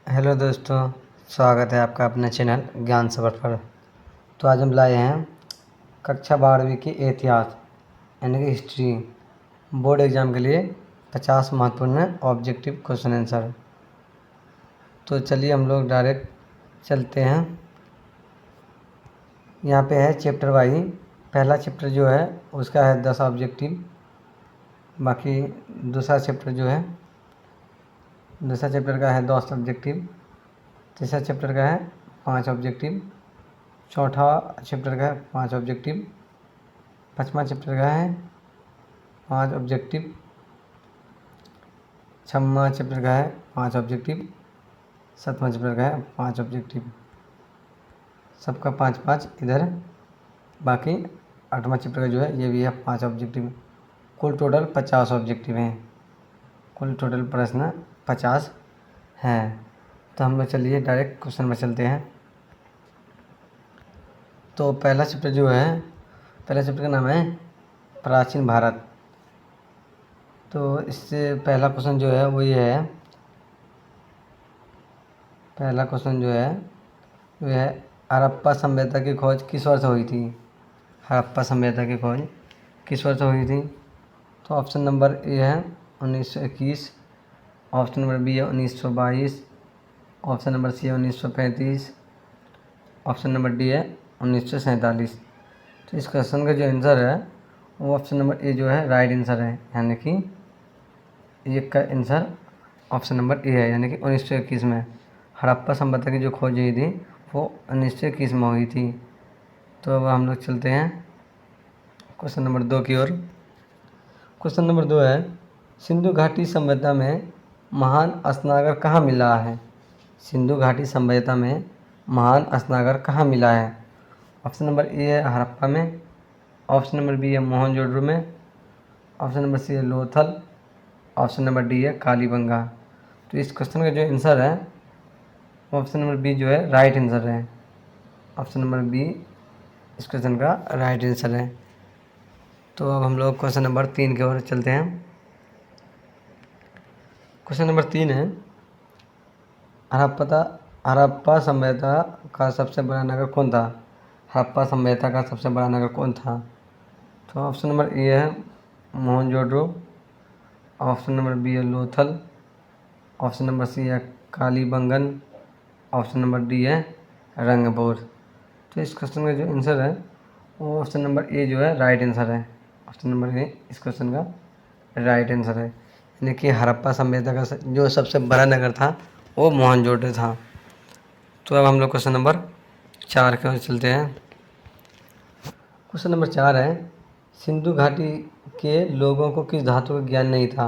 Hello दोस्तों, स्वागत है आपका अपने चैनल ज्ञान सफर पर। तो आज हम लाए हैं कक्षा 12वीं की इतिहास यानी कि हिस्ट्री बोर्ड एग्ज़ाम के लिए 50 महत्वपूर्ण ऑब्जेक्टिव क्वेश्चन आंसर। तो चलिए हम लोग डायरेक्ट चलते हैं। यहाँ पे है चैप्टर वाइज। पहला चैप्टर जो है उसका है 10 ऑब्जेक्टिव। बाकी दूसरा चैप्टर का है 10 ऑब्जेक्टिव। तीसरा चैप्टर का है 5 ऑब्जेक्टिव। चौथा चैप्टर का है 5 ऑब्जेक्टिव। पाँचवा चैप्टर का है 5 ऑब्जेक्टिव। छठवां चैप्टर का है 5 ऑब्जेक्टिव। सातवां चैप्टर का है 5 ऑब्जेक्टिव। सबका 5-5 इधर। बाकी 8वां चैप्टर का जो है ये भी है 5 ऑब्जेक्टिव। कुल टोटल 50 ऑब्जेक्टिव हैं। कुल टोटल प्रश्न 50 हैं। तो हम लोग चलिए डायरेक्ट क्वेश्चन में चलते हैं। तो पहला चैप्टर का नाम है प्राचीन भारत। तो इससे पहला क्वेश्चन जो है वो ये है। पहला क्वेश्चन जो है वो है हड़प्पा सभ्यता की खोज किस वर्ष हुई थी। हड़प्पा सभ्यता की खोज किस वर्ष हुई थी। तो ऑप्शन नंबर ए है 1921। ऑप्शन नंबर बी है 1922। ऑप्शन नंबर सी है 1935। ऑप्शन नंबर डी है 1947। तो इस क्वेश्चन का जो आंसर है वो ऑप्शन नंबर ए जो है राइट आंसर है, यानी कि ये का आंसर ऑप्शन नंबर ए है, यानी कि 1921 में हड़प्पा सभ्यता की जो खोज हुई थी वो 1921 में हुई थी। तो अब हम लोग चलते हैं क्वेश्चन नंबर 2 की ओर। क्वेश्चन नंबर 2 है सिंधु घाटी सभ्यता में महान स्नानघर कहाँ मिला है। सिंधु घाटी सभ्यता में महान स्नानघर कहाँ मिला है। ऑप्शन नंबर ए है हड़प्पा में। ऑप्शन नंबर बी है मोहनजोदड़ो में। ऑप्शन नंबर सी है लोथल। ऑप्शन नंबर डी है कालीबंगा। तो इस क्वेश्चन का जो आंसर है ऑप्शन नंबर बी जो है राइट आंसर है। ऑप्शन नंबर बी इस क्वेश्चन का राइट आंसर है। तो अब हम लोग क्वेश्चन नंबर 3 की ओर चलते हैं। क्वेश्चन नंबर 3 है हड़प्पा सभ्यता का सबसे बड़ा नगर कौन था। हड़प्पा सभ्यता का सबसे बड़ा नगर कौन था। तो ऑप्शन नंबर ए है मोहनजोदड़ो। ऑप्शन नंबर बी है लोथल। ऑप्शन नंबर सी है कालीबंगन। ऑप्शन नंबर डी है रंगपुर। तो इस क्वेश्चन का जो आंसर है वो ऑप्शन नंबर ए जो है राइट आंसर है। ऑप्शन नंबर ए इस क्वेश्चन का राइट आंसर है, यानी कि हड़प्पा सभ्यता का जो सबसे बड़ा नगर था वो मोहनजोदड़ो था। तो अब हम लोग क्वेश्चन नंबर 4 की ओर चलते हैं। क्वेश्चन नंबर 4 है सिंधु घाटी के लोगों को किस धातु का ज्ञान नहीं था।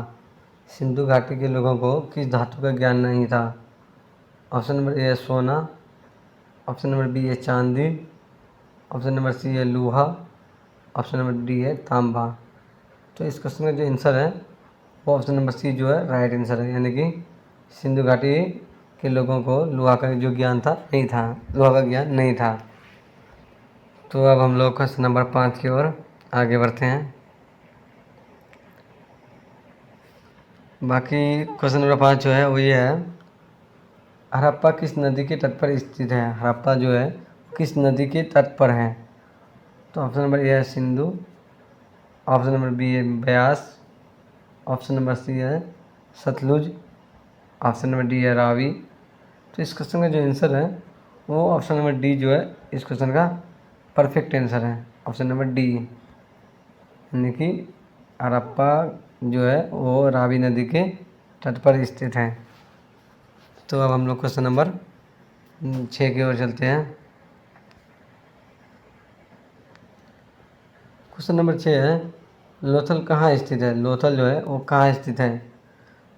सिंधु घाटी के लोगों को किस धातु का ज्ञान नहीं था। ऑप्शन नंबर ए है सोना। ऑप्शन नंबर बी है चांदी। ऑप्शन नंबर सी है लोहा। ऑप्शन नंबर डी है तांबा। तो इस क्वेश्चन का जो आंसर है वो ऑप्शन नंबर सी जो है राइट आंसर है, यानी कि सिंधु घाटी के लोगों को लोहा का जो ज्ञान था नहीं था, लोहा का ज्ञान नहीं था। तो अब हम लोग क्वेश्चन नंबर 5 की ओर आगे बढ़ते हैं। बाकी क्वेश्चन नंबर 5 जो है वो ये है हड़प्पा किस नदी के तट पर स्थित है। हड़प्पा जो है किस नदी के तट पर है। तो ऑप्शन नंबर ए है सिंधु। ऑप्शन नंबर बी है ब्यास। ऑप्शन नंबर सी है सतलुज। ऑप्शन नंबर डी है रावी। तो इस क्वेश्चन का जो आंसर है वो ऑप्शन नंबर डी जो है इस क्वेश्चन का परफेक्ट आंसर है। ऑप्शन नंबर डी, यानी कि हड़प्पा जो है वो रावी नदी के तट पर स्थित है। तो अब हम लोग क्वेश्चन नंबर 6 की ओर चलते हैं। क्वेश्चन नंबर 6 है लोथल कहाँ स्थित है। लोथल जो है वो कहाँ स्थित है।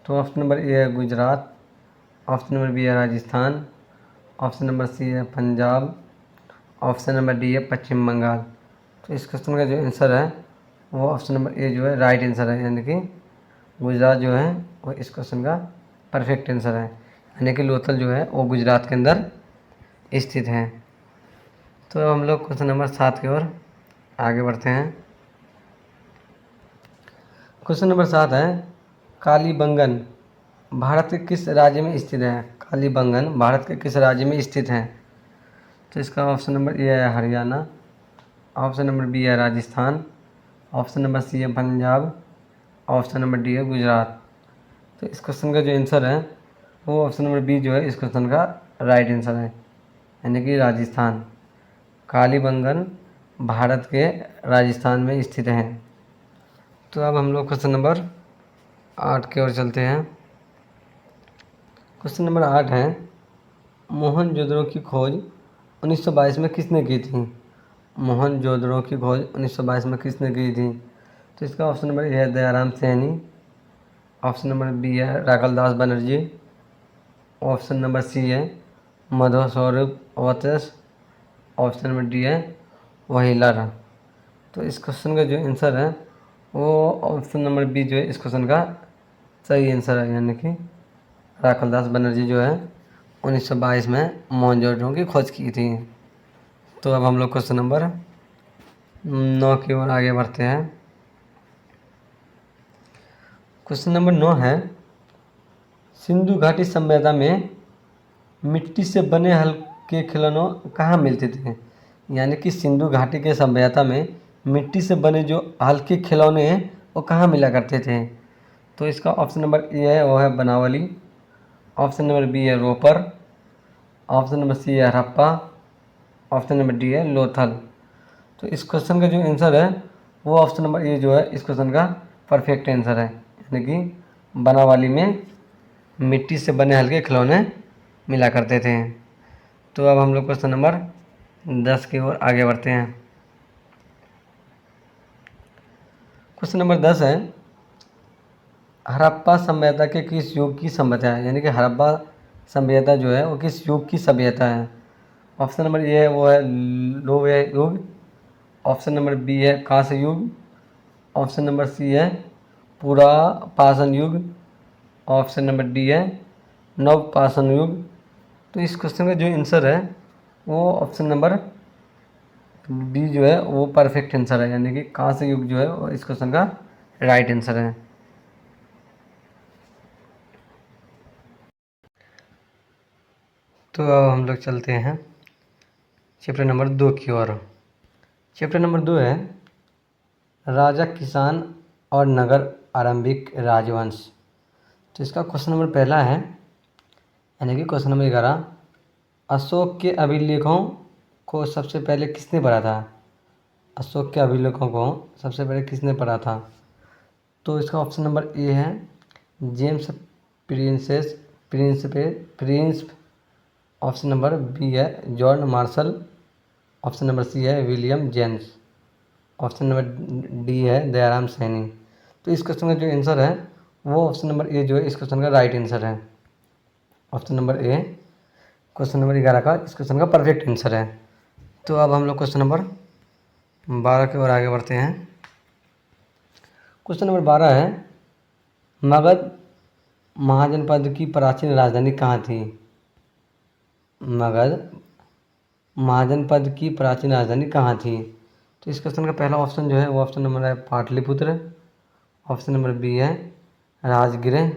तो ऑप्शन नंबर ए है गुजरात। ऑप्शन नंबर बी है राजस्थान। ऑप्शन नंबर सी है पंजाब। ऑप्शन नंबर डी है पश्चिम बंगाल। तो इस क्वेश्चन का जो आंसर है वो ऑप्शन नंबर ए जो है राइट आंसर है, यानी कि गुजरात जो है वो इस क्वेश्चन का परफेक्ट आंसर है, यानी कि लोथल जो है वो गुजरात के अंदर स्थित है। तो हम लोग क्वेश्चन नंबर 7 की ओर आगे बढ़ते हैं। क्वेश्चन नंबर 7 है कालीबंगन भारत के किस राज्य में स्थित है? कालीबंगन भारत के किस राज्य में स्थित है? तो इसका ऑप्शन नंबर ए है हरियाणा, ऑप्शन नंबर बी है राजस्थान, ऑप्शन नंबर सी है पंजाब, ऑप्शन नंबर डी है गुजरात। तो इस क्वेश्चन का जो आंसर है वो ऑप्शन नंबर बी जो है इस क्वेश्चन का राइट आंसर है, यानी कि राजस्थान। कालीबंगन भारत के राजस्थान में स्थित है। तो अब हम लोग क्वेश्चन नंबर 8 की ओर चलते हैं। क्वेश्चन नंबर 8 है, मोहनजोदड़ो की खोज 1922 में किसने की थी? मोहनजोदड़ो की खोज 1922 में किसने की थी? तो इसका ऑप्शन नंबर ए है Dayaram Saini, option number B है Rakhaldas Banerjee, option number C है Madhu Saurabh Vats, option number D है वहीलारा। तो इस क्वेश्चन का जो आंसर है वो ऑप्शन नंबर बी जो है इस क्वेश्चन का सही आंसर है, यानी कि राखलदास बनर्जी जो है 1922 में मोहनजोदड़ो की खोज की थी। तो अब हम लोग क्वेश्चन नंबर 9 की ओर आगे बढ़ते हैं। क्वेश्चन नंबर 9 है, सिंधु घाटी सभ्यता में मिट्टी से बने हल्के खिलौने कहाँ मिलते थे? यानी कि सिंधु घाटी के सभ्यता में मिट्टी से बने जो हल्के खिलौने हैं वो कहाँ मिला करते थे? तो इसका ऑप्शन नंबर ए है वो है बनावली, ऑप्शन नंबर बी है रोपर, ऑप्शन नंबर सी है हड़प्पा, ऑप्शन नंबर डी है लोथल। तो इस क्वेश्चन का जो आंसर है वो ऑप्शन नंबर ए जो है इस क्वेश्चन का परफेक्ट आंसर है, यानी कि बनावली में मिट्टी से बने हल्के खिलौने मिला करते थे। तो अब हम लोग क्वेश्चन नंबर 10 की ओर आगे बढ़ते हैं। क्वेश्चन नंबर 10 है, हड़प्पा सभ्यता के किस युग की सभ्यता है? यानी कि हड़प्पा सभ्यता जो है वो किस युग की सभ्यता है? ऑप्शन नंबर ए है वो है लोह युग, ऑप्शन नंबर बी है कांस्य युग, ऑप्शन नंबर सी है पुरापाषाण युग, ऑप्शन नंबर डी है नवपाषाण युग। तो इस क्वेश्चन का जो आंसर है वो ऑप्शन नंबर बी जो है वो परफेक्ट आंसर है, यानी कि कांस्य युग जो है वो इस क्वेश्चन का राइट आंसर है। तो अब हम लोग चलते हैं चैप्टर नंबर 2 की ओर। चैप्टर नंबर 2 है राजा किसान और नगर आरंभिक राजवंश। तो इसका क्वेश्चन नंबर पहला है, यानी कि क्वेश्चन नंबर 11, अशोक के अभिलेखों को सबसे पहले किसने पढ़ा था? अशोक के अभिलेखों को सबसे पहले किसने पढ़ा था? तो इसका ऑप्शन नंबर ए है James Prince, option number B है John Marshall, option number C है William James, option number D है दयाराम सैनी। तो इस क्वेश्चन का जो आंसर है वो ऑप्शन नंबर ए जो है इस क्वेश्चन का राइट आंसर है। ऑप्शन नंबर ए क्वेश्चन नंबर 11 का इस क्वेश्चन का परफेक्ट आंसर है। तो अब हम लोग क्वेश्चन नंबर 12 की ओर आगे बढ़ते हैं। क्वेश्चन नंबर 12 है, मगध महाजनपद की प्राचीन राजधानी कहाँ थी? मगध महाजनपद की प्राचीन राजधानी कहाँ थी? तो इस क्वेश्चन का पहला ऑप्शन जो है वो ऑप्शन नंबर है पाटलिपुत्र, ऑप्शन नंबर बी है राजगृह,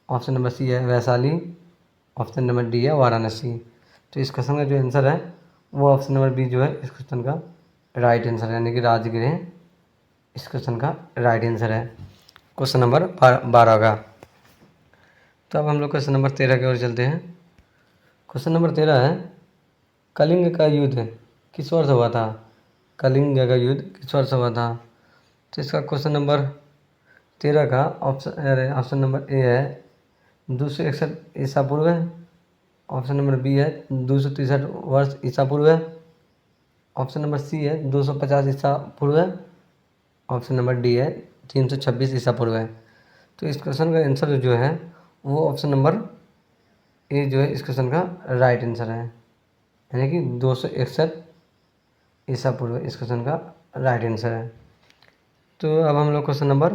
ऑप्शन नंबर सी है वैशाली, ऑप्शन नंबर डी है वाराणसी। तो इस क्वेश्चन का जो आंसर है वो ऑप्शन नंबर बी जो है इस क्वेश्चन का राइट आंसर है, यानी कि राजगृह इस क्वेश्चन का राइट आंसर है क्वेश्चन नंबर 12 का। तो अब हम लोग क्वेश्चन नंबर 13 की ओर चलते हैं। क्वेश्चन नंबर 13 है, कलिंग का युद्ध किस वर्ष हुआ था? कलिंग का युद्ध किस वर्ष हुआ था? तो इसका क्वेश्चन नंबर 13 का ऑप्शन नंबर ए है 261 ईसा पूर्व, ऑप्शन नंबर बी है 263 वर्ष ईसा पूर्व, ऑप्शन नंबर सी है 250 ईसा पूर्व, ऑप्शन नंबर डी है 326 ईसा पूर्व है। तो इस क्वेश्चन का आंसर जो है वो ऑप्शन नंबर ए जो है इस क्वेश्चन का राइट आंसर है, यानी कि 261 ईसा पूर्व इस क्वेश्चन का राइट आंसर है। तो अब हम लोग क्वेश्चन नंबर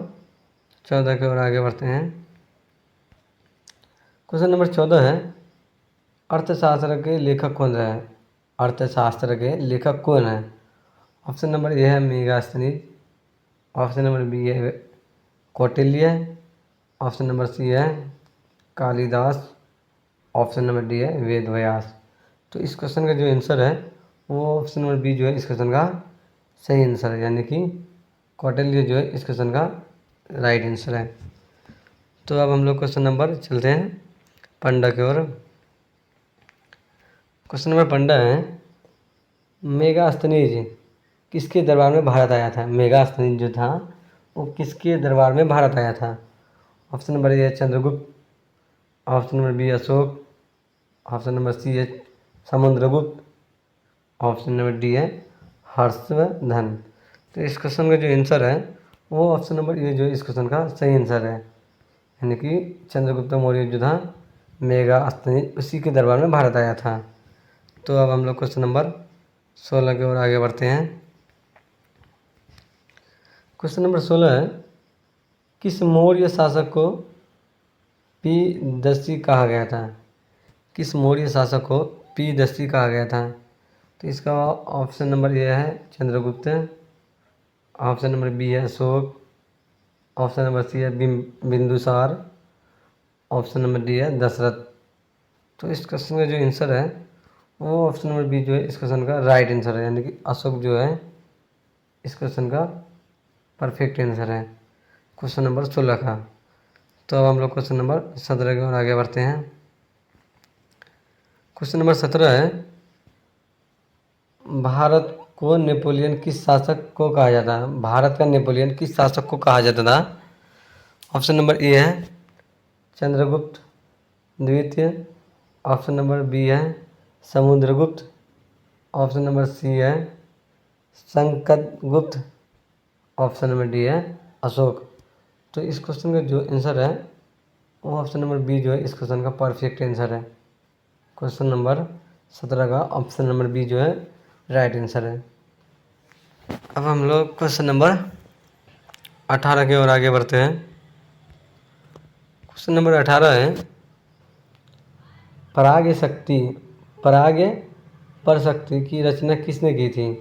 14 की ओर आगे बढ़ते हैं। क्वेश्चन नंबर 14 है, अर्थशास्त्र के लेखक कौन है? अर्थशास्त्र के लेखक कौन है? ऑप्शन नंबर ए है मेगास्थनीज, ऑप्शन नंबर बी है कौटिल्य, ऑप्शन नंबर सी है कालिदास, ऑप्शन नंबर डी है वेद व्यास। तो इस क्वेश्चन का जो आंसर है वो ऑप्शन नंबर बी जो है इस क्वेश्चन का सही आंसर है, यानी कि कौटिल्य जो है इस क्वेश्चन का राइट आंसर है। तो अब हम लोग क्वेश्चन नंबर चलते हैं पंडा की ओर। क्वेश्चन नंबर पंडा है, मेगास्थनीज किसके दरबार में भारत आया था? मेगास्थनीज जो था वो किसके दरबार में भारत आया था? ऑप्शन नंबर ए है Chandragupta, option number B Ashok, option number C है समुद्रगुप्त, ऑप्शन नंबर डी है हर्षवर्धन। तो इस क्वेश्चन का जो आंसर है वो ऑप्शन नंबर ए जो इस क्वेश्चन का सही आंसर है, यानी कि चंद्रगुप्त मौर्य जो था मेगास्थनीज उसी के दरबार में भारत आया था। तो अब हम लोग क्वेश्चन नंबर 16 की ओर आगे बढ़ते हैं। क्वेश्चन नंबर 16 है, किस मौर्य शासक को पीदस्यु कहा गया था? किस मौर्य शासक को पीदस्यु कहा गया था? तो इसका ऑप्शन नंबर ए है चंद्रगुप्त, ऑप्शन नंबर बी है अशोक, ऑप्शन नंबर सी है बिंदुसार, ऑप्शन नंबर डी है दशरथ। तो इस क्वेश्चन का जो आंसर है वो ऑप्शन नंबर बी जो है इस क्वेश्चन का राइट आंसर है, यानी कि अशोक जो है इस क्वेश्चन का परफेक्ट आंसर है क्वेश्चन नंबर 16 का। तो अब हम लोग क्वेश्चन नंबर 17 की ओर आगे बढ़ते हैं। क्वेश्चन नंबर 17 है, भारत को नेपोलियन किस शासक को कहा जाता है? भारत का नेपोलियन किस शासक को कहा जाता था? ऑप्शन नंबर ए है चंद्रगुप्त द्वितीय, ऑप्शन नंबर बी है समुद्रगुप्त, ऑप्शन नंबर सी है संकटगुप्त, ऑप्शन नंबर डी है अशोक। तो इस क्वेश्चन का जो आंसर है वो ऑप्शन नंबर बी जो है इस क्वेश्चन का परफेक्ट आंसर है। क्वेश्चन नंबर 17 का ऑप्शन नंबर बी जो है राइट आंसर है। अब हम लोग क्वेश्चन नंबर 18 की ओर आगे बढ़ते हैं। क्वेश्चन नंबर 18 है, पराग शक्ति पराग परशक्ति की रचना किसने की थी?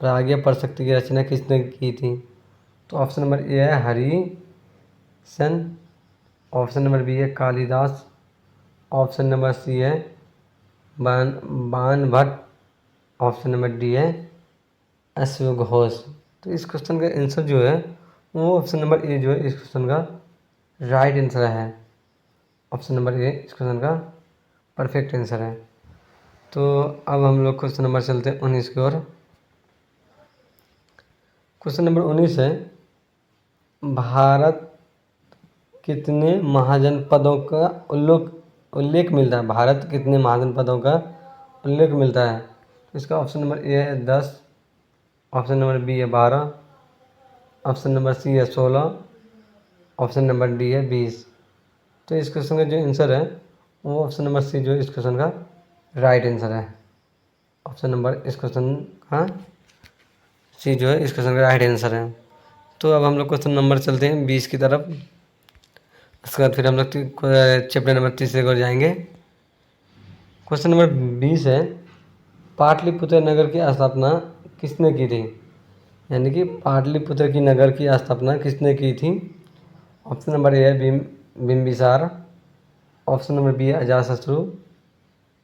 पराग परशक्ति की रचना किसने की थी? तो ऑप्शन नंबर ए है हरिशन, ऑप्शन नंबर बी है कालिदास, ऑप्शन नंबर सी है बाण भट्ट, ऑप्शन नंबर डी है अश्वघोष। तो इस क्वेश्चन का आंसर जो है वो ऑप्शन नंबर ए जो है इस क्वेश्चन का राइट आंसर है। ऑप्शन नंबर ए इस क्वेश्चन का परफेक्ट आंसर है। तो अब हम लोग क्वेश्चन नंबर चलते हैं 19 की ओर। क्वेश्चन नंबर 19 है, भारत कितने महाजनपदों का उल्लेख मिलता है? भारत कितने महाजनपदों का उल्लेख मिलता है? तो इसका ऑप्शन नंबर ए है 10, ऑप्शन नंबर बी है 12, ऑप्शन नंबर सी है 16, ऑप्शन नंबर डी है 20। तो इस क्वेश्चन का जो आंसर है वो ऑप्शन नंबर सी जो इस क्वेश्चन का राइट आंसर है। ऑप्शन नंबर इस क्वेश्चन का सी जो है इस क्वेश्चन का राइट आंसर है। तो अब हम लोग क्वेश्चन नंबर चलते हैं 20 की तरफ। उसके बाद फिर हम लोग चैप्टर नंबर 30 की ओर जाएंगे। क्वेश्चन नंबर 20 है, पाटलिपुत्र नगर की स्थापना किसने की थी? यानी कि पाटलिपुत्र की नगर की स्थापना किसने की थी? ऑप्शन नंबर ए है बिंबिसार, ऑप्शन नंबर बी है अजातशत्रु,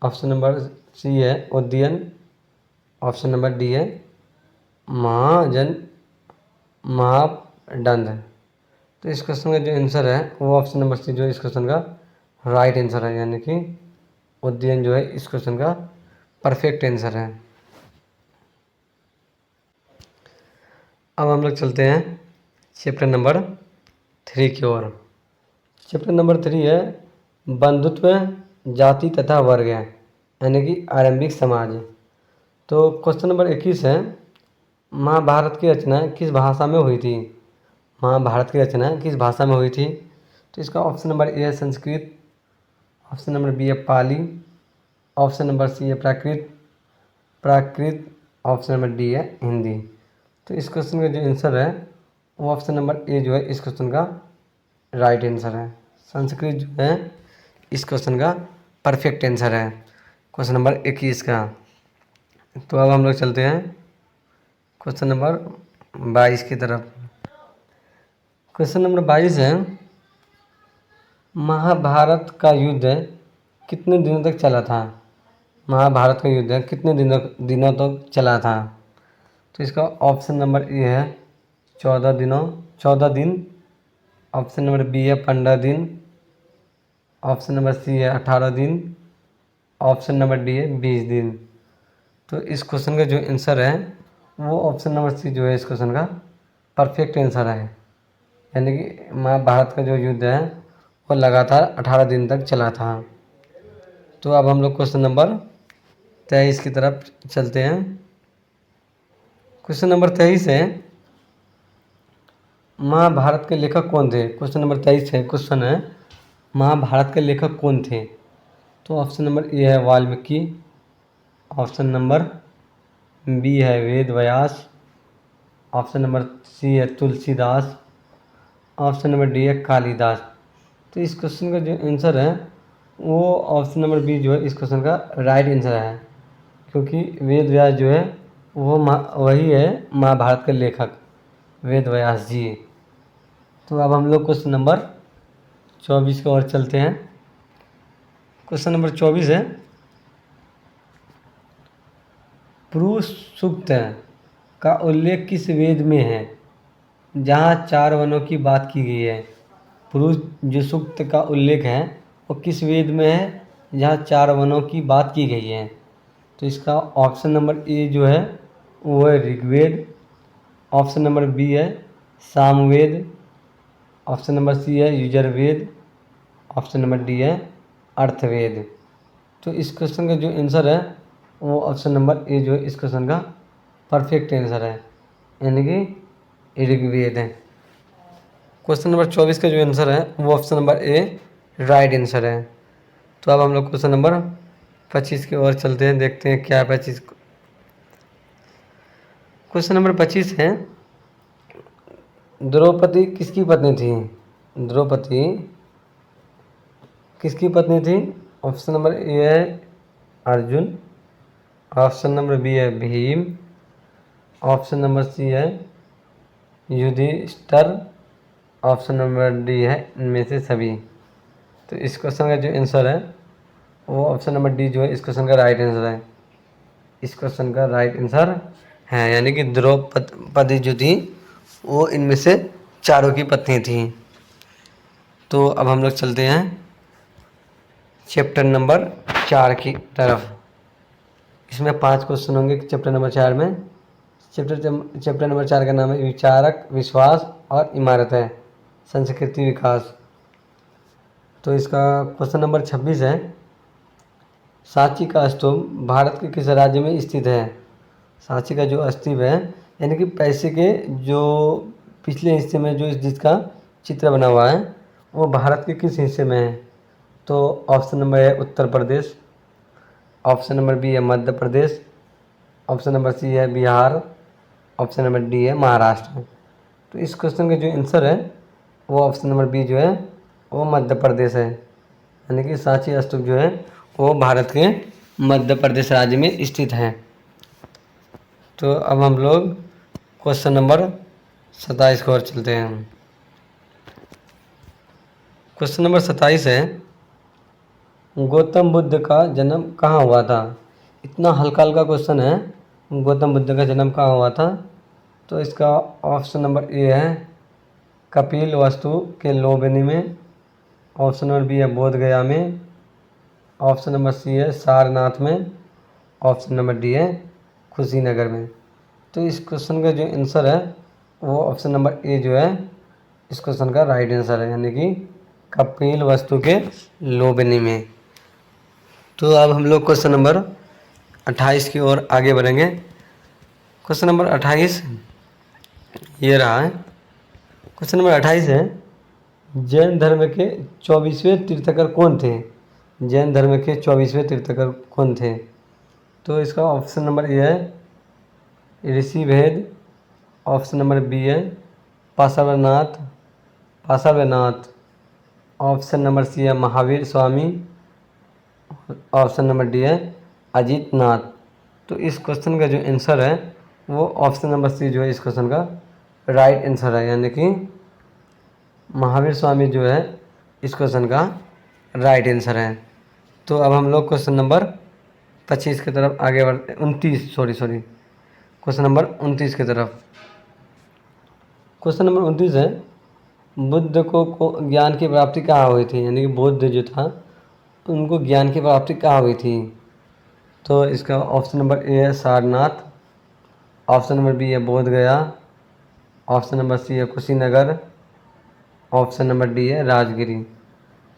ऑप्शन नंबर सी है उदयन, ऑप्शन नंबर डी है महापडंद। तो इस क्वेश्चन का जो आंसर है वो ऑप्शन नंबर सी जो है इस क्वेश्चन का राइट आंसर है, यानी कि उदयन जो है इस क्वेश्चन का परफेक्ट आंसर है। अब हम लोग चलते हैं चैप्टर नंबर 3 की ओर। चैप्टर नंबर 3 है बंधुत्व जाति तथा वर्ग, यानी कि आरंभिक समाज। तो क्वेश्चन नंबर 21 है, महाभारत की रचना किस भाषा में हुई थी? महाभारत की रचना किस भाषा में हुई थी? तो इसका ऑप्शन नंबर ए है संस्कृत, ऑप्शन नंबर बी है पाली, ऑप्शन नंबर सी है प्राकृत, ऑप्शन नंबर डी है हिंदी। तो इस क्वेश्चन का जो आंसर है वो ऑप्शन नंबर ए जो है इस क्वेश्चन का राइट आंसर है। संस्कृत जो है इस क्वेश्चन का परफेक्ट आंसर है क्वेश्चन नंबर 21 का। तो अब हम लोग चलते हैं क्वेश्चन नंबर 22 की तरफ। क्वेश्चन नंबर 22 है, महाभारत का युद्ध कितने दिनों तक चला था? महाभारत का युद्ध कितने दिनों तक चला था? तो इसका ऑप्शन नंबर ए है 14 दिन। ऑप्शन नंबर बी है 15 दिन। ऑप्शन नंबर सी है 18 दिन। ऑप्शन नंबर डी है 20 दिन। तो इस क्वेश्चन का जो आंसर है वो ऑप्शन नंबर सी जो है इस क्वेश्चन का परफेक्ट आंसर है। यानी कि महाभारत का जो युद्ध है वो लगातार 18 दिन तक चला था। तो अब हम लोग क्वेश्चन नंबर 23 की तरफ चलते हैं। क्वेश्चन नंबर 23 है महाभारत के लेखक कौन थे? क्वेश्चन नंबर 23 है, क्वेश्चन है महाभारत के लेखक कौन थे? तो ऑप्शन नंबर ए है वाल्मीकि। ऑप्शन नंबर बी है Ved Vyas. Option number C है तुलसीदास। ऑप्शन नंबर डी है कालिदास। तो इस क्वेश्चन का जो आंसर है वो ऑप्शन नंबर बी जो है इस क्वेश्चन का राइट आंसर है, क्योंकि वेद व्यास जो है वो वही है महाभारत के लेखक वेद व्यास जी। तो अब हम लोग क्वेश्चन नंबर 24 की ओर चलते हैं। क्वेश्चन नंबर 24 है पुरुष सूक्त का उल्लेख किस वेद में है जहाँ 4 वनों की बात की गई है? पुरुष जो सूक्त का उल्लेख है वो किस वेद में है जहाँ 4 वनों की बात की गई है? तो इसका ऑप्शन नंबर ए जो है वो है ऋग्वेद। ऑप्शन नंबर बी है सामवेद। ऑप्शन नंबर सी है यजुर्वेद। ऑप्शन नंबर डी है अर्थवेद। तो इस क्वेश्चन का जो आंसर है वो ऑप्शन नंबर ए जो है इस क्वेश्चन का परफेक्ट आंसर है, यानी कि ऋग्वेद है। क्वेश्चन नंबर 24 का जो आंसर है वो ऑप्शन नंबर ए राइट आंसर है। तो अब हम लोग क्वेश्चन नंबर 25 की ओर चलते हैं, देखते हैं क्या है 25। क्वेश्चन नंबर 25 है द्रौपदी किसकी पत्नी थी? द्रौपदी किसकी पत्नी थी? ऑप्शन नंबर ए है अर्जुन। ऑप्शन नंबर बी है भीम। ऑप्शन नंबर सी है युधिष्ठिर। ऑप्शन नंबर डी है इनमें से सभी। तो इस क्वेश्चन का जो आंसर है वो ऑप्शन नंबर डी जो है इस क्वेश्चन का राइट आंसर है। इस क्वेश्चन का राइट आंसर है, यानी कि द्रौपदी जो थी वो इनमें से चारों की पत्नी थी। तो अब हम लोग चलते हैं चैप्टर नंबर 4 की तरफ। इसमें 5 क्वेश्चन होंगे चैप्टर नंबर 4 में। चैप्टर नंबर 4 का नाम है विचारक, विश्वास और इमारत है, संस्कृति विकास। तो इसका क्वेश्चन नंबर 26 है सांची का स्तूप भारत के किस राज्य में स्थित है? सांची का जो स्तूप है यानी कि पैसे के जो पिछले हिस्से में जो जिसका चित्र बना हुआ है वो भारत के किस हिस्से में है? तो ऑप्शन नंबर है Uttar Pradesh. Option number B है Madhya Pradesh. Option number C है बिहार। ऑप्शन नंबर डी है महाराष्ट्र। तो इस क्वेश्चन का जो आंसर है वो ऑप्शन नंबर बी जो है वो मध्य प्रदेश है, यानी कि सांची स्तूप जो है वो भारत के मध्य प्रदेश राज्य में स्थित है। तो अब हम लोग क्वेश्चन नंबर 27 की ओर चलते हैं। क्वेश्चन नंबर 27 है गौतम बुद्ध का जन्म कहाँ हुआ था? इतना हल्का हल्का क्वेश्चन है, गौतम बुद्ध का जन्म कहाँ हुआ था? तो इसका ऑप्शन नंबर ए है कपिल वस्तु के लुम्बिनी में। ऑप्शन नंबर बी है बोध गया में। ऑप्शन नंबर सी है सारनाथ में। ऑप्शन नंबर डी है कुशीनगर में। तो इस क्वेश्चन का जो आंसर है वो ऑप्शन नंबर ए जो है इस क्वेश्चन का राइट आंसर है, यानी कि कपिल वस्तु के लुम्बिनी में। तो अब हम लोग क्वेश्चन नंबर 28 की ओर आगे बढ़ेंगे। क्वेश्चन नंबर 28 ये रहा है। क्वेश्चन नंबर 28 है जैन धर्म के 24वें तीर्थंकर कौन थे? जैन धर्म के 24वें तीर्थंकर कौन थे? तो इसका ऑप्शन नंबर ए है ऋषिभेद। ऑप्शन नंबर बी है पार्श्वनाथ। ऑप्शन नंबर सी है Mahavir Swami. Option number D है अजीत नाथ। तो इस क्वेश्चन का जो आंसर है वो ऑप्शन नंबर सी जो है इस क्वेश्चन का राइट आंसर है, यानी कि महावीर स्वामी जो है इस क्वेश्चन का राइट आंसर है। तो अब हम लोग क्वेश्चन नंबर 25 की तरफ आगे बढ़ते, 29 सॉरी क्वेश्चन नंबर 29 की तरफ। क्वेश्चन नंबर 29 है, बुद्ध को ज्ञान की प्राप्ति कहाँ हुई थी, यानी कि बुद्ध जो था उनको ज्ञान की प्राप्ति कहाँ हुई थी। तो इसका ऑप्शन नंबर ए है सारनाथ, ऑप्शन नंबर बी है बोध गया, ऑप्शन नंबर सी है कुशीनगर, ऑप्शन नंबर डी है राजगिरी।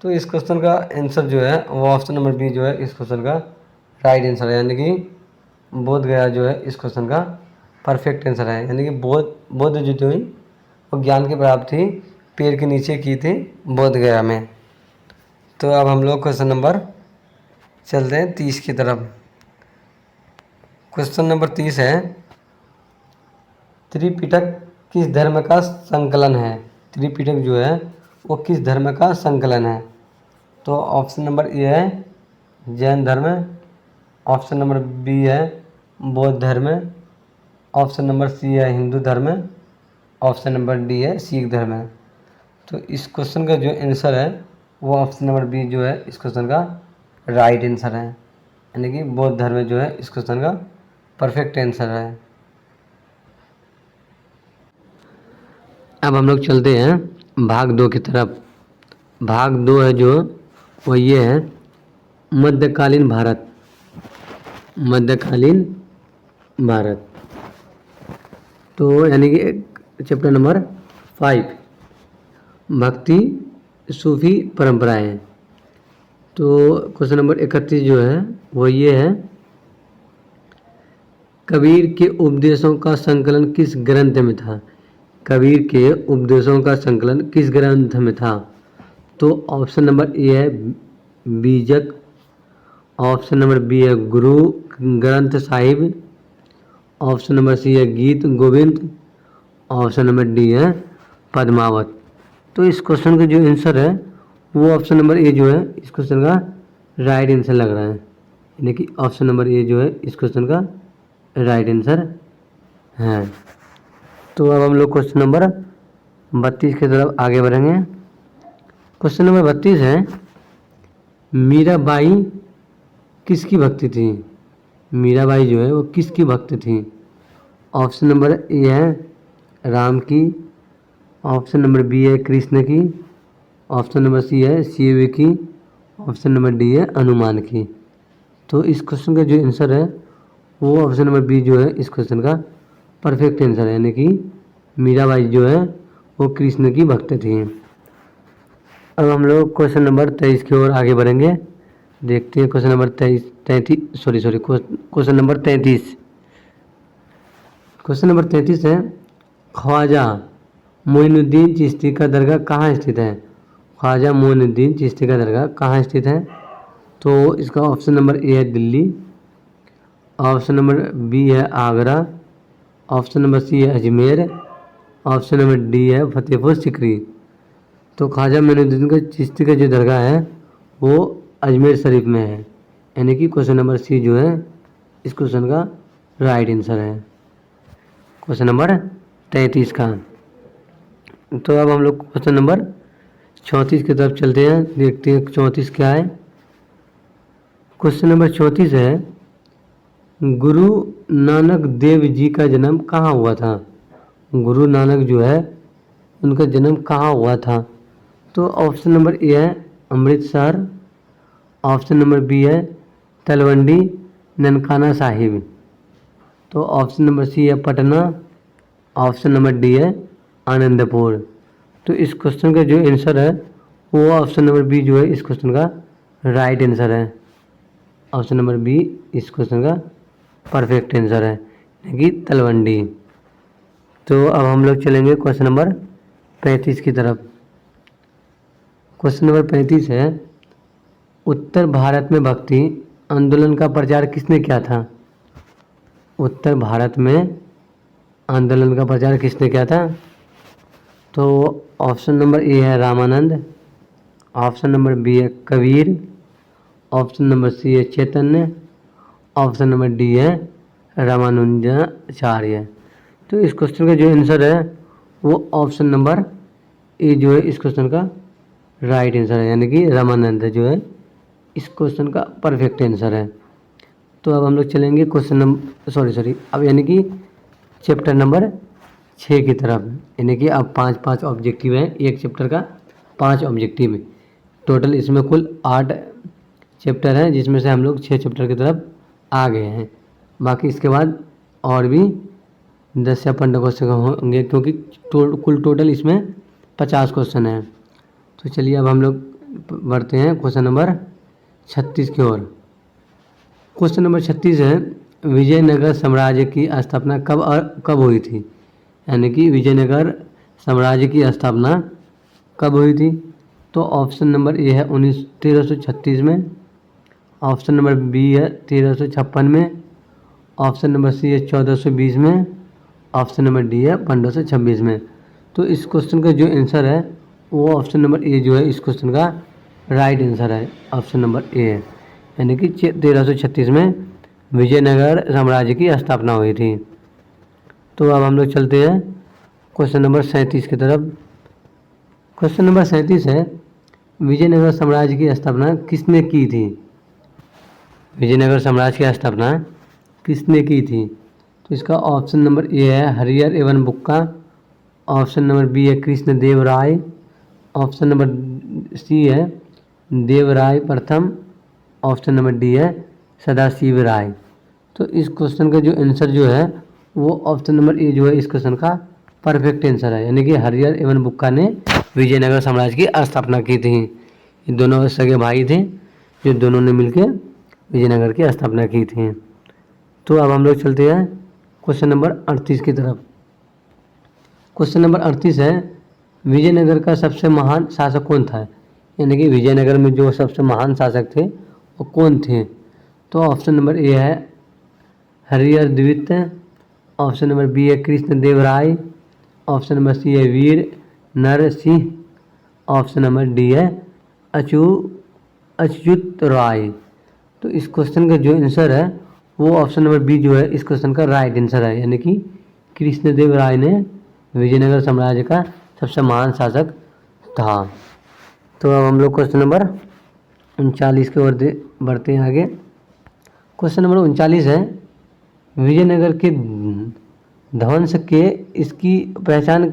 तो इस क्वेश्चन का आंसर जो है वो ऑप्शन नंबर बी जो है इस क्वेश्चन का राइट आंसर है, यानी कि बोध गया जो है इस क्वेश्चन का परफेक्ट आंसर है। यानी कि बोध जो थी वो ज्ञान की प्राप्ति पेड़ के नीचे की थी बोध गया में। तो अब हम लोग क्वेश्चन नंबर चलते हैं 30 की तरफ। क्वेश्चन नंबर 30 है, त्रिपिटक किस धर्म का संकलन है। त्रिपिटक जो है वो किस धर्म का संकलन है। तो ऑप्शन नंबर ए है जैन धर्म, ऑप्शन नंबर बी है बौद्ध धर्म, ऑप्शन नंबर सी है हिंदू धर्म, ऑप्शन नंबर डी है सिख धर्म। तो इस क्वेश्चन का जो आंसर है वो ऑप्शन नंबर बी जो है इस क्वेश्चन का राइट आंसर है, यानी कि बौद्ध धर्म जो है इस क्वेश्चन का परफेक्ट आंसर है। अब हम लोग चलते हैं भाग 2 की तरफ। भाग 2 है जो वो ये है मध्यकालीन भारत। मध्यकालीन भारत, तो यानी कि चैप्टर नंबर 5 भक्ति सूफी परंपराएं। तो क्वेश्चन नंबर 31 जो है वो ये है, कबीर के उपदेशों का संकलन किस ग्रंथ में था। कबीर के उपदेशों का संकलन किस ग्रंथ में था। तो ऑप्शन नंबर ए है बीजक, ऑप्शन नंबर बी है Guru Granth Sahib, option number C है गीत गोविंद, ऑप्शन नंबर डी है पद्मावत। तो इस क्वेश्चन का जो आंसर है वो ऑप्शन नंबर ए जो है इस क्वेश्चन का राइट आंसर लग रहा है, यानी कि ऑप्शन नंबर ए जो है इस क्वेश्चन का राइट आंसर है। तो अब हम लोग क्वेश्चन नंबर 32 की तरफ आगे बढ़ेंगे। क्वेश्चन नंबर 32 है, मीराबाई किसकी भक्ति थी। मीराबाई जो है वो किसकी भक्त थी। ऑप्शन नंबर ए है राम की, ऑप्शन नंबर बी है कृष्ण की, ऑप्शन नंबर सी है शिव की, ऑप्शन नंबर डी है हनुमान की। तो इस क्वेश्चन का जो आंसर है वो ऑप्शन नंबर बी जो है इस क्वेश्चन का परफेक्ट आंसर है, यानी कि मीराबाई जो है वो कृष्ण की भक्त थी। अब हम लोग क्वेश्चन नंबर 23 की ओर आगे बढ़ेंगे। देखते हैं question number 33 question number 33। Question number 33 है, ख्वाजा मोइनुद्दीन चिश्ती का दरगाह कहाँ स्थित है। ख्वाजा मोइनुद्दीन चिश्ती का दरगाह कहाँ स्थित है। तो इसका ऑप्शन नंबर ए है दिल्ली, ऑप्शन नंबर बी है आगरा, ऑप्शन नंबर सी है अजमेर, ऑप्शन नंबर डी है फतेहपुर सिकरी। तो ख्वाजा मोइनुद्दीन का चिश्ती का जो दरगाह है वो अजमेर शरीफ में है, यानी कि क्वेश्चन नंबर सी जो है इस क्वेश्चन का राइट आंसर है, क्वेश्चन नंबर 33 का। तो अब हम लोग क्वेश्चन नंबर 34 की तरफ चलते हैं, देखते हैं 34 क्या है। क्वेश्चन नंबर 34 है, गुरु नानक देव जी का जन्म कहाँ हुआ था। गुरु नानक जो है उनका जन्म कहाँ हुआ था। तो ऑप्शन नंबर ए है अमृतसर, ऑप्शन नंबर बी है तलवंडी ननकाना साहिब, तो ऑप्शन नंबर सी है पटना, ऑप्शन नंबर डी है आनंदपुर। तो इस क्वेश्चन का जो आंसर है वो ऑप्शन नंबर बी जो है इस क्वेश्चन का राइट आंसर है, ऑप्शन नंबर बी इस क्वेश्चन का परफेक्ट आंसर है, यानी कि तलवंडी। तो अब हम लोग चलेंगे क्वेश्चन नंबर 35 की तरफ। क्वेश्चन नंबर 35 है, उत्तर भारत में भक्ति आंदोलन का प्रचार किसने किया था। उत्तर भारत में आंदोलन का प्रचार किसने किया था। तो ऑप्शन नंबर ए है रामानंद, ऑप्शन नंबर बी है कबीर, ऑप्शन नंबर सी है चैतन्य, ऑप्शन नंबर डी है रामानुजाचार्य। तो इस क्वेश्चन का जो आंसर है वो ऑप्शन नंबर ए जो है इस क्वेश्चन का राइट आंसर है, यानी कि रामानंद जो है इस क्वेश्चन का परफेक्ट आंसर है। तो अब हम लोग चलेंगे क्वेश्चन नंबर सॉरी अब यानी कि चैप्टर नंबर 6 की तरफ। यानी कि अब 5 ऑब्जेक्टिव हैं, एक चैप्टर का 5 ऑब्जेक्टिव है टोटल। इसमें कुल 8 चैप्टर हैं, जिसमें से हम लोग 6 चैप्टर की तरफ आ गए हैं। बाकी इसके बाद और भी 10 या 15 क्वेश्चन होंगे, क्योंकि कुल टोटल इसमें 50 क्वेश्चन हैं। तो चलिए अब हम लोग बढ़ते हैं क्वेश्चन नंबर 36 की ओर। क्वेश्चन नंबर 36 है, विजयनगर साम्राज्य की स्थापना कब हुई थी? यानी कि विजयनगर साम्राज्य की स्थापना कब हुई थी? तो ऑप्शन नंबर ए है 1336 में, ऑप्शन नंबर बी है 1356 में, ऑप्शन नंबर सी है 1420 में, ऑप्शन नंबर डी है 1526 में। तो इस क्वेश्चन का जो आंसर है वो ऑप्शन नंबर ए जो है इस क्वेश्चन का राइट आंसर है, ऑप्शन नंबर ए है। यानी कि 1336 में विजयनगर साम्राज्य की स्थापना हुई थी। तो अब हम लोग चलते हैं क्वेश्चन नंबर 37 की तरफ। क्वेश्चन नंबर 37 है, विजयनगर साम्राज्य की स्थापना किसने की थी? विजयनगर साम्राज्य की स्थापना किसने की थी? तो इसका ऑप्शन नंबर ए है हरिहर एवं बुक्का, ऑप्शन नंबर बी है कृष्णदेव राय, ऑप्शन नंबर सी है देवराय प्रथम, ऑप्शन नंबर डी है सदाशिव राय। तो इस क्वेश्चन का जो आंसर जो है वो ऑप्शन नंबर ए जो है इस क्वेश्चन का परफेक्ट आंसर है। यानी कि हरिहर एवं बुक्का ने विजयनगर साम्राज्य की स्थापना की थी। ये दोनों सगे भाई थे, जो दोनों ने मिलकर विजयनगर की स्थापना की थी। तो अब हम लोग चलते हैं क्वेश्चन नंबर 38 की तरफ। क्वेश्चन नंबर 38 है, विजयनगर का सबसे महान शासक कौन था? यानी कि विजयनगर में जो सबसे महान शासक थे वो कौन थे? तो ऑप्शन नंबर ए है हरिहर द्वितीय, ऑप्शन नंबर बी है कृष्णदेव राय, ऑप्शन नंबर सी है वीर नरसिंह, ऑप्शन नंबर डी है अच्युत राय। तो इस क्वेश्चन का जो आंसर है वो ऑप्शन नंबर बी जो है इस क्वेश्चन का राइट आंसर है। यानी कि कृष्णदेव राय ने विजयनगर साम्राज्य का सबसे महान शासक था। तो अब हम लोग क्वेश्चन नंबर 39 की ओर बढ़ते हैं आगे। क्वेश्चन नंबर 39 है, विजयनगर के ध्वंस के इसकी पहचान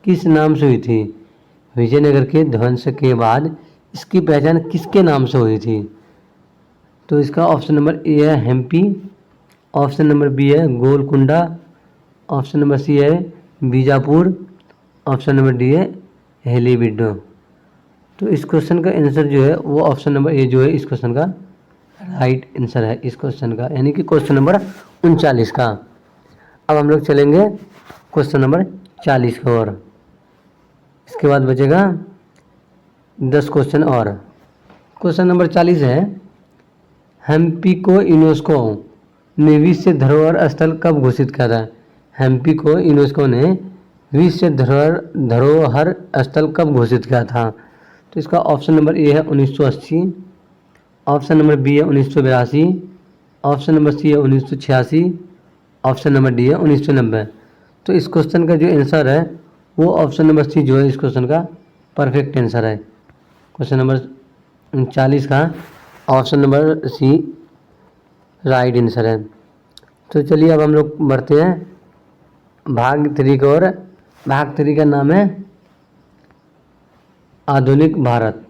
किस नाम से हुई थी? विजयनगर के ध्वंस के बाद इसकी पहचान किसके नाम से हुई थी? तो इसका ऑप्शन नंबर ए है हम्पी, ऑप्शन नंबर बी है गोलकुंडा, ऑप्शन नंबर सी है बीजापुर, ऑप्शन नंबर डी है हेलीबिडो। तो इस क्वेश्चन का आंसर जो है वो ऑप्शन नंबर ए जो है इस क्वेश्चन का राइट आंसर है इस क्वेश्चन का, यानी कि क्वेश्चन नंबर 39 का। अब हम लोग चलेंगे क्वेश्चन नंबर 40 की ओर। इसके बाद बचेगा 10 क्वेश्चन और। क्वेश्चन नंबर 40 है, हम्पी को यूनेस्को ने विश्व धरोहर स्थल कब घोषित किया था? हम्पी को यूनेस्को ने विश्व धरोहर स्थल कब घोषित किया था? तो इसका ऑप्शन नंबर ए है 1980, ऑप्शन नंबर बी है 1982, ऑप्शन नंबर सी है 1986, ऑप्शन नंबर डी है 1990। तो इस क्वेश्चन का जो आंसर है वो ऑप्शन नंबर सी जो है इस क्वेश्चन का परफेक्ट आंसर है। क्वेश्चन नंबर 39 का option number C right answer है। तो चलिए अब हम लोग बढ़ते हैं भाग 3 की ओर। भाग 3 का नाम है आधुनिक भारत,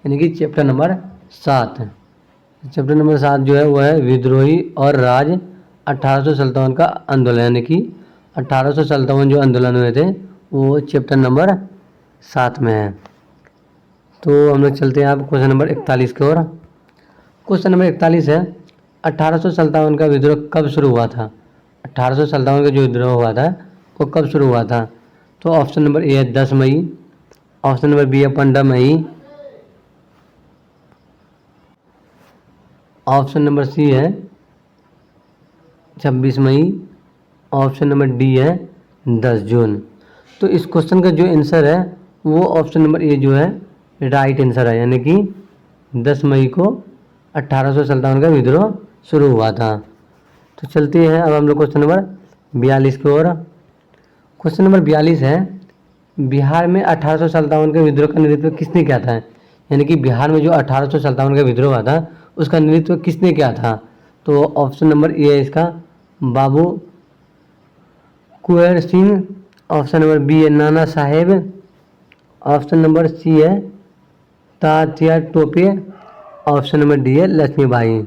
यानी कि चैप्टर नंबर 7। चैप्टर नंबर 7 जो है वह है विद्रोही और राज 1857 का आंदोलन, यानी कि 1857 जो आंदोलन हुए थे वो चैप्टर नंबर 7 में है। तो हम लोग चलते हैं अब क्वेश्चन नंबर 41 की ओर। क्वेश्चन नंबर 41 है, 1857 का विद्रोह कब शुरू हुआ था? 1857 का जो विद्रोह हुआ था वो कब शुरू हुआ था? तो ऑप्शन नंबर ए है 10 मई, ऑप्शन नंबर बी है 15 मई, ऑप्शन नंबर सी है 26 मई, ऑप्शन नंबर डी है 10 जून। तो इस क्वेश्चन का जो आंसर है वो ऑप्शन नंबर ए जो है राइट आंसर है, यानी कि 10 मई को 1857 का विद्रोह शुरू हुआ था। तो चलते हैं अब हम लोग क्वेश्चन नंबर 42 की ओर। क्वेश्चन नंबर 42 है, बिहार में 1857 के विद्रोह का नेतृत्व किसने किया था? यानी कि बिहार में जो 1857 का विद्रोह हुआ था उसका नेतृत्व किसने किया था? तो ऑप्शन नंबर ए है इसका बाबू Kunwar Singh, option number B है Nana Saheb, option number C है Tatya Tope, option number D है लक्ष्मीबाई।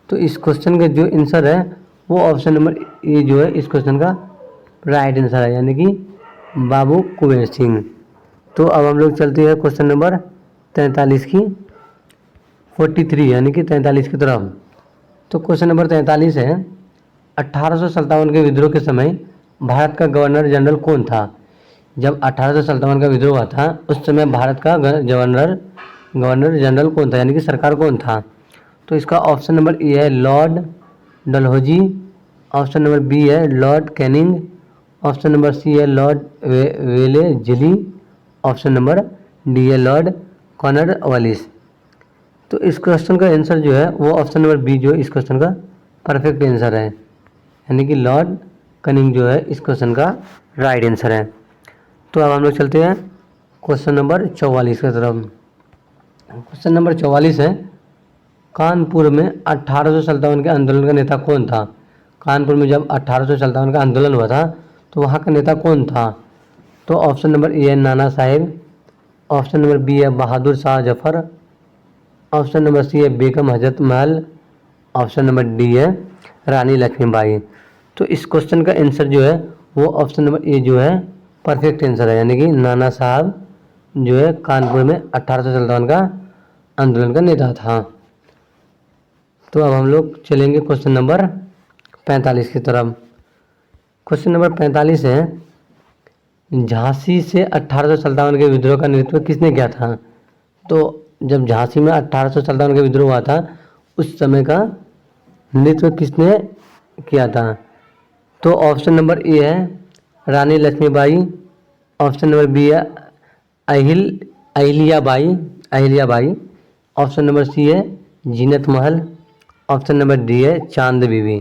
तो इस क्वेश्चन का जो आंसर है वो ऑप्शन नंबर ए जो है इस क्वेश्चन का राइट आंसर है, यानी कि बाबू कुंवर सिंह। तो अब हम लोग चलते हैं क्वेश्चन नंबर 43 की 43 यानी कि 43 की तरफ। तो क्वेश्चन नंबर 43 है 1857 के विद्रोह के समय भारत का गवर्नर जनरल कौन था? जब 1857 का विद्रोह हुआ था उस समय भारत का गवर्नर जनरल कौन था, यानी कि सरकार कौन था? तो इसका ऑप्शन नंबर ए है Lord Dalhousie, option number B है Lord Canning, option number C है Lord Wellesley, option number D है लॉर्ड कॉर्नवालिस। तो इस क्वेश्चन का आंसर जो है वो ऑप्शन नंबर बी जो इस क्वेश्चन का परफेक्ट आंसर है, यानी कि लॉर्ड कैनिंग जो है इस क्वेश्चन का राइट आंसर है। तो अब हम लोग चलते हैं क्वेश्चन नंबर 44 की तरफ। क्वेश्चन नंबर 44 है कानपुर में 1857 के आंदोलन का नेता कौन था? कानपुर में जब 1857 का आंदोलन हुआ था तो वहाँ का नेता कौन था? तो ऑप्शन नंबर ए है Nana Saheb, option number B है Bahadur Shah Zafar, option number C है Begum Hazrat Mahal, option number D है रानी लक्ष्मीबाई। तो इस क्वेश्चन का आंसर जो है वो ऑप्शन नंबर ए जो है परफेक्ट आंसर है, यानी कि नाना साहब जो है कानपुर में 1857 का आंदोलन का नेता था। तो अब हम लोग चलेंगे क्वेश्चन नंबर 45 की तरफ। क्वेश्चन नंबर 45 है झांसी से 1857 के विद्रोह का नेतृत्व किसने किया था? तो जब झांसी में 1857 का विद्रोह हुआ था उस समय का नेतृत्व किसने किया था? तो ऑप्शन नंबर ए है रानी लक्ष्मीबाई, ऑप्शन नंबर बी है अहिल्याबाई, ऑप्शन नंबर सी है जीनत महल, ऑप्शन नंबर डी है चांद बीबी।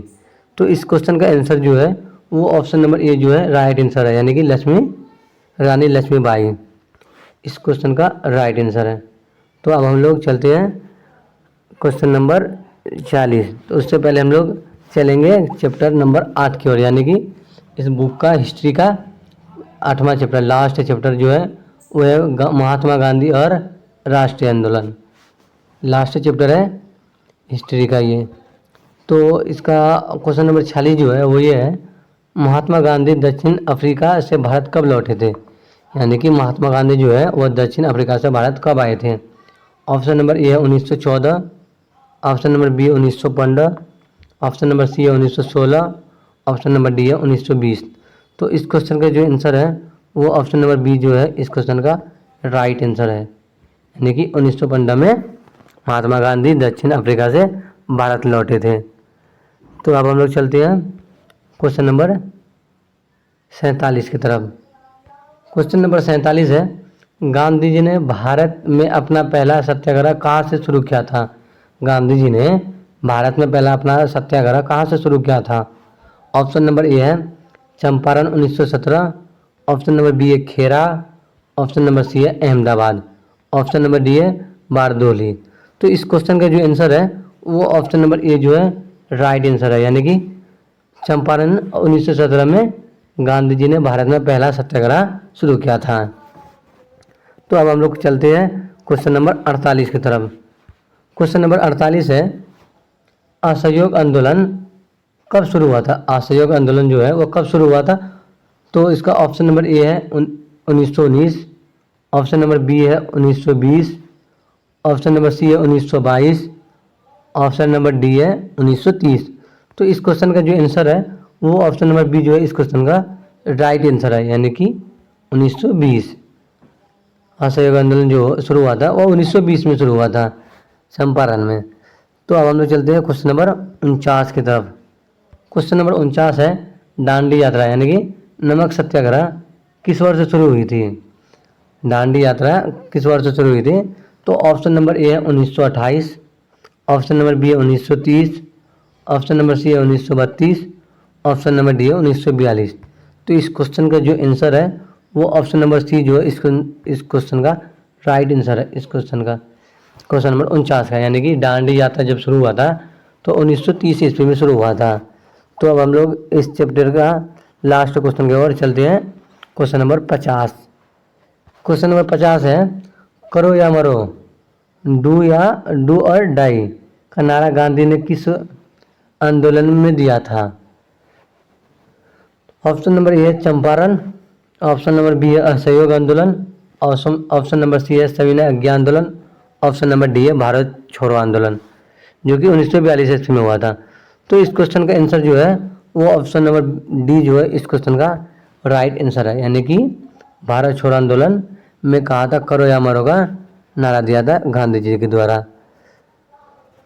तो इस क्वेश्चन का आंसर जो है वो ऑप्शन नंबर ए जो है राइट आंसर है, यानी कि रानी लक्ष्मीबाई इस क्वेश्चन का राइट आंसर है। तो अब हम लोग चलते हैं क्वेश्चन नंबर 40। तो उससे पहले हम लोग चलेंगे चैप्टर नंबर 8 की ओर, यानी कि इस बुक का हिस्ट्री का 8वां चैप्टर, लास्ट चैप्टर जो है वो है महात्मा गांधी और राष्ट्रीय आंदोलन। लास्ट चैप्टर है हिस्ट्री का ये। तो इसका क्वेश्चन नंबर 46 जो है वो ये है महात्मा गांधी दक्षिण अफ्रीका से भारत कब लौटे थे? यानी कि महात्मा गांधी जो है वो दक्षिण अफ्रीका से भारत कब आए थे? ऑप्शन नंबर ए है 1914, option number B 1915, option number C है 1916, ऑप्शन नंबर डी है 1920। तो इस क्वेश्चन का जो आंसर है वो ऑप्शन नंबर बी जो है इस क्वेश्चन का राइट आंसर है, यानी कि 1915 में महात्मा गांधी दक्षिण अफ्रीका से भारत लौटे थे। तो अब हम लोग चलते हैं क्वेश्चन नंबर 47 की तरफ। क्वेश्चन नंबर 47 है गांधी जी ने भारत में अपना पहला सत्याग्रह कहाँ से शुरू किया था? गांधी जी ने भारत में पहला अपना सत्याग्रह कहाँ से शुरू किया था? ऑप्शन नंबर ए है चंपारण 1917, ऑप्शन नंबर बी है खेरा, ऑप्शन नंबर सी है अहमदाबाद, ऑप्शन नंबर डी है बारदोली। तो इस क्वेश्चन का जो आंसर है वो ऑप्शन नंबर ए जो है राइट आंसर है, यानी कि चंपारण 1917 में गांधी जी ने भारत में पहला सत्याग्रह शुरू किया था। तो अब हम लोग चलते हैं क्वेश्चन नंबर 48 की तरफ। क्वेश्चन नंबर 48 है असहयोग आंदोलन कब शुरू हुआ था? असहयोग आंदोलन जो है वो कब शुरू हुआ था? तो इसका ऑप्शन नंबर ए है 1919, ऑप्शन नंबर बी है 1920, ऑप्शन नंबर सी है 1922, ऑप्शन नंबर डी है 1930। तो इस क्वेश्चन का जो आंसर है वो ऑप्शन नंबर बी जो है इस क्वेश्चन का राइट आंसर है, यानी कि 1920। असहयोग आंदोलन जो शुरू हुआ था वो 1920 में शुरू हुआ था चंपारण में। तो अब हम लोग चलते हैं क्वेश्चन नंबर 49 की तरफ। क्वेश्चन नंबर 49 है दांडी यात्रा यानी कि नमक सत्याग्रह किस वर्ष से शुरू हुई थी? दांडी यात्रा किस वर्ष से शुरू हुई थी? तो ऑप्शन नंबर ए है 1928, ऑप्शन नंबर बी है 1930, ऑप्शन नंबर सी है 1932, ऑप्शन नंबर डी है 1942। तो इस क्वेश्चन का जो आंसर है वो ऑप्शन नंबर सी जो है इस क्वेश्चन का राइट आंसर है। इस क्वेश्चन का क्वेश्चन नंबर 49 है, यानी कि दांडी यात्रा जब शुरू हुआ था तो 1930 ईस्वी में शुरू हुआ था। तो अब हम लोग इस चैप्टर का लास्ट क्वेश्चन की ओर चलते हैं। Question number 50। क्वेश्चन नंबर 50 है, करो या मरो, डू और डाई का नारा गांधी ने किस आंदोलन में दिया था? ऑप्शन नंबर ए है चंपारण, ऑप्शन नंबर बी है असहयोग आंदोलन, ऑप्शन नंबर सी है सविनय अवज्ञा आंदोलन, ऑप्शन नंबर डी है भारत छोड़ो आंदोलन, जो कि 1942 ईस्वी में हुआ था। तो इस क्वेश्चन का आंसर जो है वो ऑप्शन नंबर डी जो है इस क्वेश्चन का राइट आंसर है, यानी कि भारत छोड़ो आंदोलन में कहा था करो या मरो का नारा दिया था गांधी जी के द्वारा।